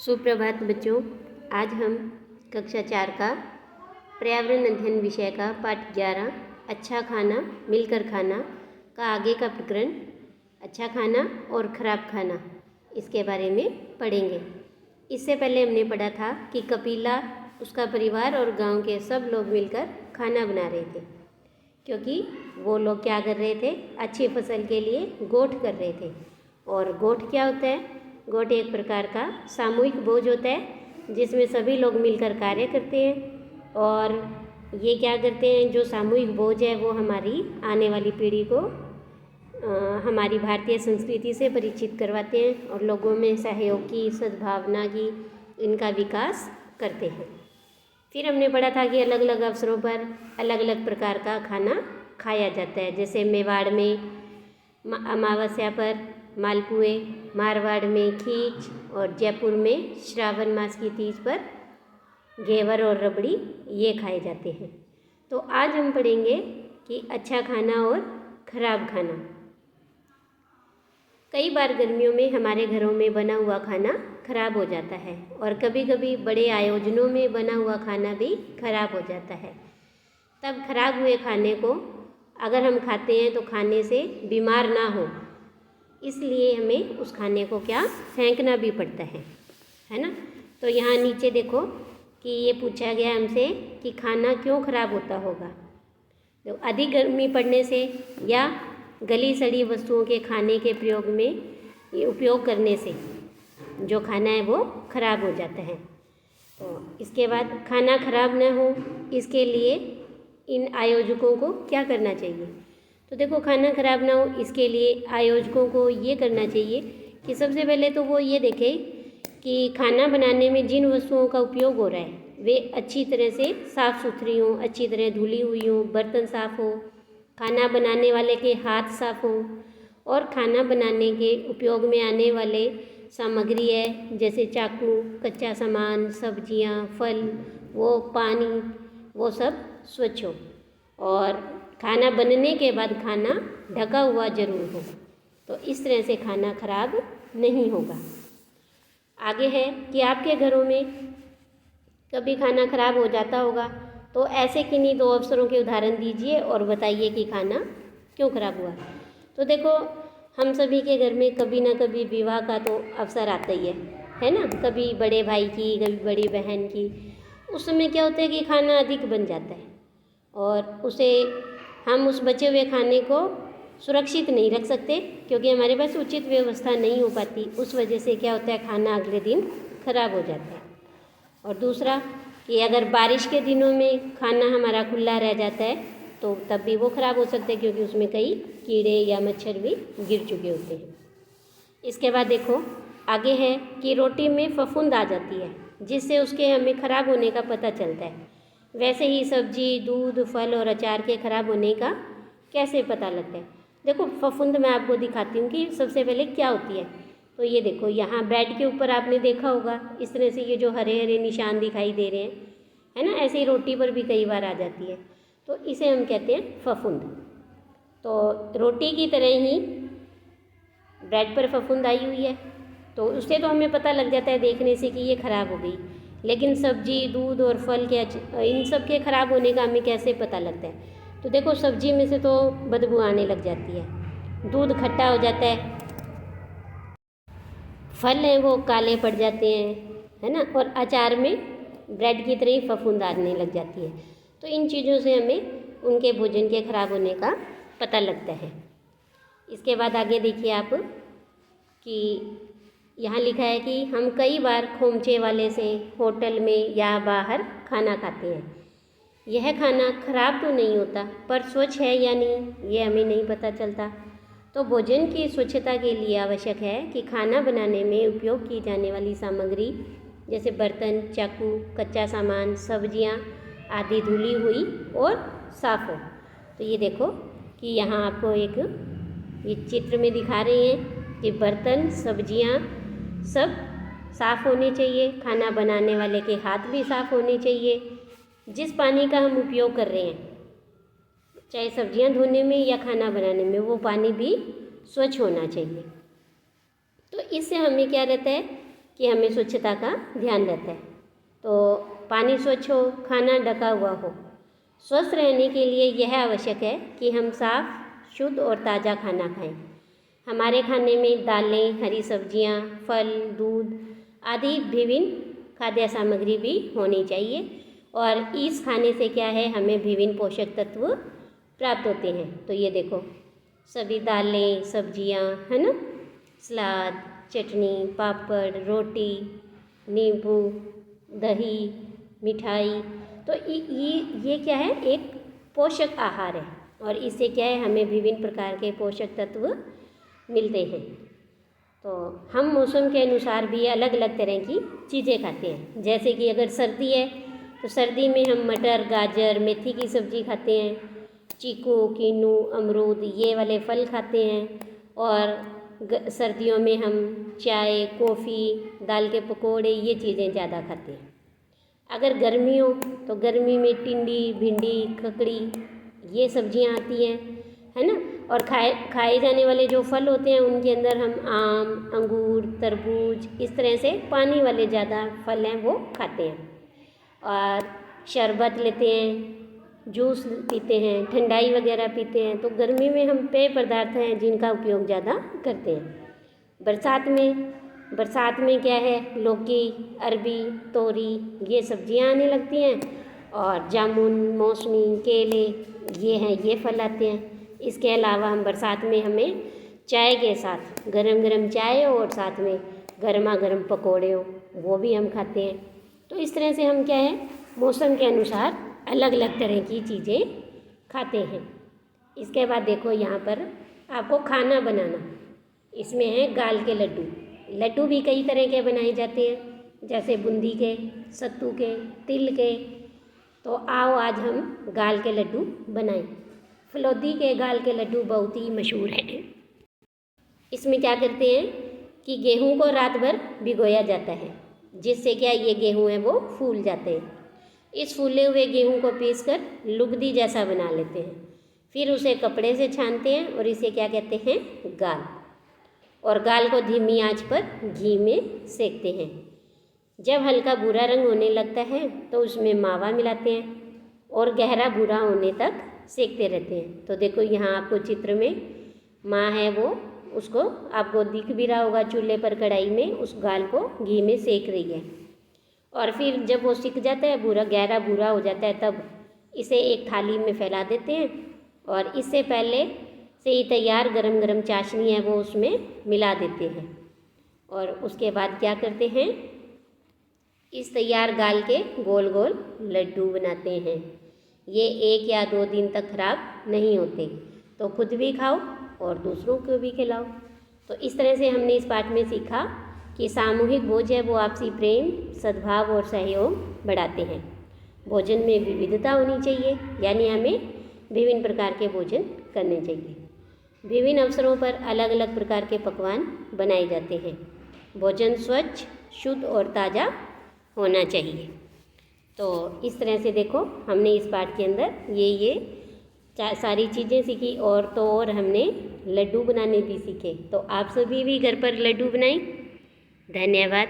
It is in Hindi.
सुप्रभात बच्चों। आज हम कक्षा 4 का पर्यावरण अध्ययन विषय का पाठ 11 अच्छा खाना मिलकर खाना का आगे का प्रकरण अच्छा खाना और ख़राब खाना इसके बारे में पढ़ेंगे। इससे पहले हमने पढ़ा था कि कपिला, उसका परिवार और गांव के सब लोग मिलकर खाना बना रहे थे, क्योंकि वो लोग क्या कर रहे थे, अच्छी फसल के लिए गोठ कर रहे थे। और गोठ क्या होता है? गोठ एक प्रकार का सामूहिक बोझ होता है जिसमें सभी लोग मिलकर कार्य करते हैं। और ये क्या करते हैं, जो सामूहिक बोझ है वो हमारी आने वाली पीढ़ी को हमारी भारतीय संस्कृति से परिचित करवाते हैं और लोगों में सहयोग की, सद्भावना की, इनका विकास करते हैं। फिर हमने पढ़ा था कि अलग अलग अवसरों पर अलग अलग प्रकार का खाना खाया जाता है। जैसे मेवाड़ में अमावस्या पर मालपुए, मारवाड़ में खीच और जयपुर में श्रावण मास की तीज पर घेवर और रबड़ी ये खाए जाते हैं। तो आज हम पढ़ेंगे कि अच्छा खाना और ख़राब खाना। कई बार गर्मियों में हमारे घरों में बना हुआ खाना खराब हो जाता है और कभी कभी बड़े आयोजनों में बना हुआ खाना भी खराब हो जाता है। तब खराब हुए खाने को अगर हम खाते हैं तो खाने से बीमार ना हो, इसलिए हमें उस खाने को क्या फेंकना भी पड़ता है ना। तो यहाँ नीचे देखो कि ये पूछा गया हमसे कि खाना क्यों खराब होता होगा। तो अधिक गर्मी पड़ने से या गली सड़ी वस्तुओं के खाने के उपयोग करने से जो खाना है वो खराब हो जाता है। तो इसके बाद खाना खराब न हो इसके लिए इन आयोजकों को क्या करना चाहिए। तो देखो, खाना खराब ना हो इसके लिए आयोजकों को ये करना चाहिए कि सबसे पहले तो वो ये देखें कि खाना बनाने में जिन वस्तुओं का उपयोग हो रहा है वे अच्छी तरह से साफ़ सुथरी हों, अच्छी तरह धुली हुई हों, बर्तन साफ़ हो, खाना बनाने वाले के हाथ साफ़ हों और खाना बनाने के उपयोग में आने वाले सामग्री है जैसे चाकू, कच्चा सामान, सब्जियां, फल, वो पानी, वो सब स्वच्छ हो और खाना बनने के बाद खाना ढका हुआ जरूर हो। तो इस तरह से खाना खराब नहीं होगा। आगे है कि आपके घरों में कभी खाना खराब हो जाता होगा, तो ऐसे किन्हीं दो अवसरों के उदाहरण दीजिए और बताइए कि खाना क्यों खराब हुआ। तो देखो, हम सभी के घर में कभी ना कभी विवाह का तो अवसर आता ही है ना। कभी बड़े भाई की, कभी बड़ी बहन की। उस समय क्या होता है कि खाना अधिक बन जाता है और हम उस बचे हुए खाने को सुरक्षित नहीं रख सकते क्योंकि हमारे पास उचित व्यवस्था नहीं हो पाती। उस वजह से क्या होता है, खाना अगले दिन खराब हो जाता है। और दूसरा कि अगर बारिश के दिनों में खाना हमारा खुला रह जाता है तो तब भी वो खराब हो सकता है क्योंकि उसमें कई कीड़े या मच्छर भी गिर चुके होते हैं। इसके बाद देखो आगे है कि रोटी में फफूंद आ जाती है जिससे उसके हमें खराब होने का पता चलता है। वैसे ही सब्जी, दूध, फल और अचार के खराब होने का कैसे पता लगता है। देखो, फफूंद मैं आपको दिखाती हूँ कि सबसे पहले क्या होती है। तो ये देखो, यहाँ ब्रेड के ऊपर आपने देखा होगा इस तरह से ये जो हरे हरे निशान दिखाई दे रहे हैं, है ना। ऐसे ही रोटी पर भी कई बार आ जाती है, तो इसे हम कहते हैं फफूंद। तो रोटी की तरह ही ब्रेड पर फफूंद आई हुई है तो उससे तो हमें पता लग जाता है देखने से कि ये खराब हो गई। लेकिन सब्जी, दूध और फल के इन सब के खराब होने का हमें कैसे पता लगता है। तो देखो, सब्जी में से तो बदबू आने लग जाती है, दूध खट्टा हो जाता है, फल हैं वो काले पड़ जाते हैं, है ना। और अचार में ब्रेड की तरह ही फफूंद आने लग जाती है। तो इन चीज़ों से हमें उनके भोजन के खराब होने का पता लगता है। इसके बाद आगे देखिए आप कि यहाँ लिखा है कि हम कई बार खोमचे वाले से होटल में या बाहर खाना खाते हैं। यह खाना खराब तो नहीं होता पर स्वच्छ है या नहीं ये हमें नहीं पता चलता। तो भोजन की स्वच्छता के लिए आवश्यक है कि खाना बनाने में उपयोग की जाने वाली सामग्री जैसे बर्तन, चाकू, कच्चा सामान, सब्जियां आदि धुली हुई और साफ़ हो। तो ये देखो कि यहाँ आपको ये चित्र में दिखा रही हैं कि बर्तन, सब्जियां सब साफ़ होने चाहिए, खाना बनाने वाले के हाथ भी साफ़ होने चाहिए। जिस पानी का हम उपयोग कर रहे हैं चाहे सब्जियां धोने में या खाना बनाने में, वो पानी भी स्वच्छ होना चाहिए। तो इससे हमें क्या रहता है कि हमें स्वच्छता का ध्यान रहता है। तो पानी स्वच्छ हो, खाना ढका हुआ हो। स्वस्थ रहने के लिए यह आवश्यक है कि हम साफ, शुद्ध और ताज़ा खाना खाएं। हमारे खाने में दालें, हरी सब्जियां, फल, दूध आदि विभिन्न खाद्य सामग्री भी होनी चाहिए और इस खाने से क्या है, हमें विभिन्न पोषक तत्व प्राप्त होते हैं। तो ये देखो सभी दालें, सब्जियां, है ना, सलाद, चटनी, पापड़, रोटी, नींबू, दही, मिठाई। तो ये क्या है, एक पोषक आहार है और इससे क्या है, हमें विभिन्न प्रकार के पोषक तत्व मिलते हैं। तो हम मौसम के अनुसार भी अलग अलग तरह की चीज़ें खाते हैं। जैसे कि अगर सर्दी है तो सर्दी में हम मटर, गाजर, मेथी की सब्ज़ी खाते हैं, चीकू, कीनू, अमरूद ये वाले फल खाते हैं। और सर्दियों में हम चाय, कॉफ़ी, दाल के पकोड़े ये चीज़ें ज़्यादा खाते हैं। अगर गर्मी हो तो गर्मी में टिंडी, भिंडी, ककड़ी ये सब्जियां आती हैं, है ना। और खाए जाने वाले जो फल होते हैं उनके अंदर हम आम, अंगूर, तरबूज इस तरह से पानी वाले ज़्यादा फल हैं वो खाते हैं। और शरबत लेते हैं, जूस पीते हैं, ठंडाई वगैरह पीते हैं। तो गर्मी में हम पेय पदार्थ हैं जिनका उपयोग ज़्यादा करते हैं। बरसात में क्या है, लौकी, अरबी, तोरी ये सब्जियां आने लगती हैं और जामुन, मौसमी, केले ये फल आते हैं। इसके अलावा हम बरसात में हमें चाय के साथ गरम गरम चाय और साथ में गर्मा गर्म पकौड़े हो वो भी हम खाते हैं। तो इस तरह से हम क्या है, मौसम के अनुसार अलग अलग तरह की चीज़ें खाते हैं। इसके बाद देखो यहाँ पर आपको खाना बनाना, इसमें है गाल के लड्डू। लड्डू भी कई तरह के बनाए जाते हैं, जैसे बूंदी के, सत्तू के, तिल के। तो आओ आज हम गाल के लड्डू बनाएं। फलौदी के गाल के लड्डू बहुत ही मशहूर हैं। इसमें क्या करते हैं कि गेहूं को रात भर भिगोया जाता है, जिससे क्या ये गेहूं है वो फूल जाते हैं। इस फूले हुए गेहूं को पीसकर लुगदी जैसा बना लेते हैं। फिर उसे कपड़े से छानते हैं और इसे क्या कहते हैं, गाल। और गाल को धीमी आंच पर घी में सेकते हैं। जब हल्का भूरा रंग होने लगता है तो उसमें मावा मिलाते हैं और गहरा भूरा होने तक सेकते रहते हैं। तो देखो यहाँ आपको चित्र में माँ है वो, उसको आपको दिख भी रहा होगा, चूल्हे पर कढ़ाई में उस गाल को घी में सेक रही है। और फिर जब वो सिक जाता है, भूरा गहरा भूरा हो जाता है, तब इसे एक थाली में फैला देते हैं और इससे पहले से ही तैयार गरम गरम चाशनी है वो उसमें मिला देते हैं। और उसके बाद क्या करते हैं, इस तैयार गाल के गोल गोल लड्डू बनाते हैं। ये 1 या 2 दिन तक खराब नहीं होते, तो खुद भी खाओ और दूसरों को भी खिलाओ। तो इस तरह से हमने इस पाठ में सीखा कि सामूहिक भोज है वो आपसी प्रेम, सद्भाव और सहयोग बढ़ाते हैं। भोजन में विविधता होनी चाहिए, यानी हमें विभिन्न प्रकार के भोजन करने चाहिए। विभिन्न अवसरों पर अलग अलग प्रकार के पकवान बनाए जाते हैं। भोजन स्वच्छ, शुद्ध और ताज़ा होना चाहिए। तो इस तरह से देखो हमने इस पाठ के अंदर ये सारी चीज़ें सीखी और तो और हमने लड्डू बनाने भी सीखे। तो आप सभी भी घर पर लड्डू बनाएं। धन्यवाद।